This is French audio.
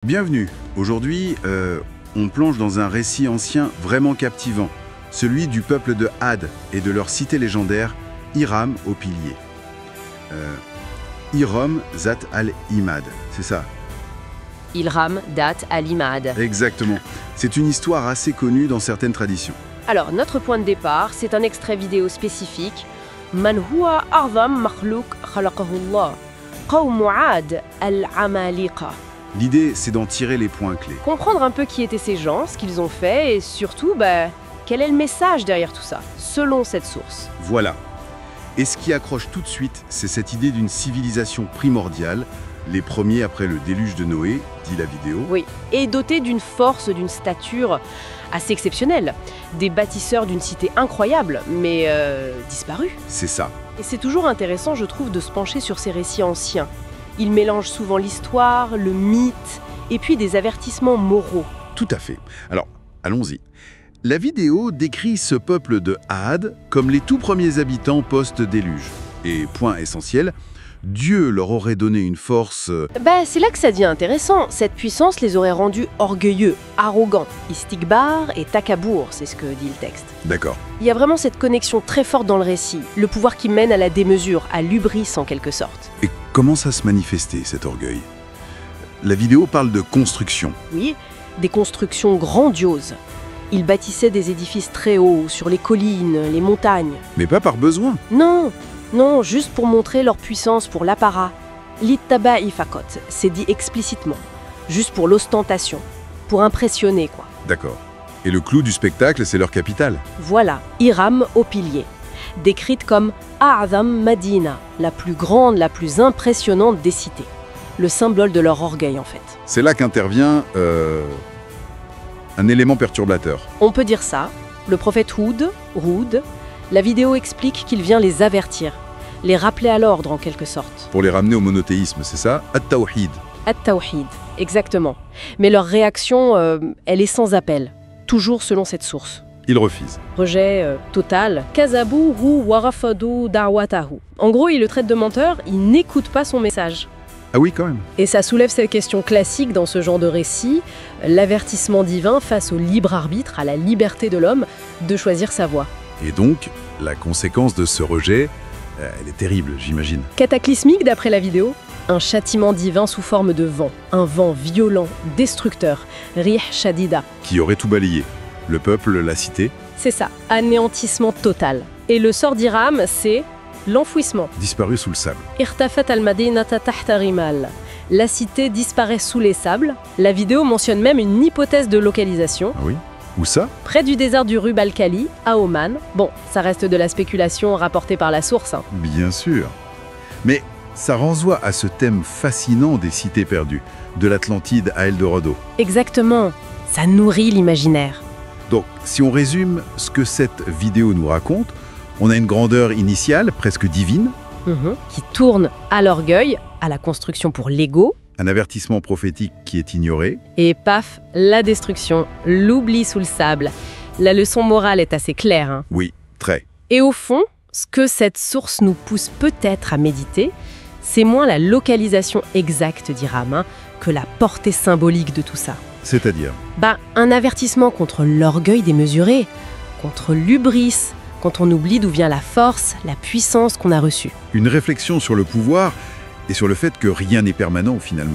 Bienvenue. Aujourd'hui, on plonge dans un récit ancien vraiment captivant, celui du peuple de Ad et de leur cité légendaire, Iram au pilier. Iram Zat al-Imad, c'est ça? Ilham Dat al-Imad. Exactement. C'est une histoire assez connue dans certaines traditions. Alors, notre point de départ, c'est un extrait vidéo spécifique. Man huwa a'zam makhlouk khalaqahu Allah. Qawm Ad al-Amaliqa. L'idée, c'est d'en tirer les points clés. Comprendre un peu qui étaient ces gens, ce qu'ils ont fait, et surtout, quel est le message derrière tout ça, selon cette source. Voilà. Et ce qui accroche tout de suite, c'est cette idée d'une civilisation primordiale, les premiers après le déluge de Noé, dit la vidéo. Oui, et dotés d'une force, d'une stature assez exceptionnelle. Des bâtisseurs d'une cité incroyable, mais disparus. C'est ça. Et c'est toujours intéressant, je trouve, de se pencher sur ces récits anciens. Ils mélangent souvent l'histoire, le mythe, et puis des avertissements moraux. Tout à fait. Alors, allons-y. La vidéo décrit ce peuple de Ad comme les tout premiers habitants post-déluge. Et point essentiel, Dieu leur aurait donné une force... C'est là que ça devient intéressant. Cette puissance les aurait rendus orgueilleux, arrogants. Istikbar et takabour, c'est ce que dit le texte. D'accord. Il y a vraiment cette connexion très forte dans le récit, le pouvoir qui mène à la démesure, à l'hubris en quelque sorte. Et comment ça se manifestait, cet orgueil? La vidéo parle de construction. Oui, des constructions grandioses. Ils bâtissaient des édifices très hauts, sur les collines, les montagnes. Mais pas par besoin. Non, juste pour montrer leur puissance, pour l'apparat. Littaba'i fakot, c'est dit explicitement. Juste pour l'ostentation, pour impressionner, quoi. D'accord. Et le clou du spectacle, c'est leur capitale. Voilà, Iram au pilier. Décrite comme A'zam Madina, la plus grande, la plus impressionnante des cités. Le symbole de leur orgueil, en fait. C'est là qu'intervient un élément perturbateur. On peut dire ça. Le prophète Houd, la vidéo explique qu'il vient les avertir, les rappeler à l'ordre en quelque sorte. Pour les ramener au monothéisme, c'est ça? At-Tawhid. At-Tawhid, exactement. Mais leur réaction, elle est sans appel, toujours selon cette source. Ils refusent. Rejet total. Kazabu hu warafadu da'watahu. En gros, il le traite de menteur, il n'écoute pas son message. Ah oui, quand même. Et ça soulève cette question classique dans ce genre de récit, l'avertissement divin face au libre arbitre, à la liberté de l'homme de choisir sa voie. Et donc, la conséquence de ce rejet, elle est terrible, j'imagine. Cataclysmique d'après la vidéo, un châtiment divin sous forme de vent, un vent violent, destructeur, rih shadida. Qui aurait tout balayé. Le peuple, la cité. C'est ça, anéantissement total. Et le sort d'Iram, c'est l'enfouissement. Disparu sous le sable. Irtafat al-Madinata tahta rimal. La cité disparaît sous les sables. La vidéo mentionne même une hypothèse de localisation. Ah oui? Où ça? Près du désert du Rub al-Khali, à Oman. Bon, ça reste de la spéculation rapportée par la source. Bien sûr. Mais ça renvoie à ce thème fascinant des cités perdues, de l'Atlantide à Eldorado. Exactement. Ça nourrit l'imaginaire. Donc, si on résume ce que cette vidéo nous raconte, on a une grandeur initiale, presque divine. Qui tourne à l'orgueil, à la construction pour l'ego. Un avertissement prophétique qui est ignoré. Et paf, la destruction, l'oubli sous le sable. La leçon morale est assez claire. Oui, très. Et au fond, ce que cette source nous pousse peut-être à méditer, c'est moins la localisation exacte d'Iram que la portée symbolique de tout ça. C'est-à-dire? Un avertissement contre l'orgueil démesuré, contre l'hubris, quand on oublie d'où vient la force, la puissance qu'on a reçue. Une réflexion sur le pouvoir et sur le fait que rien n'est permanent finalement.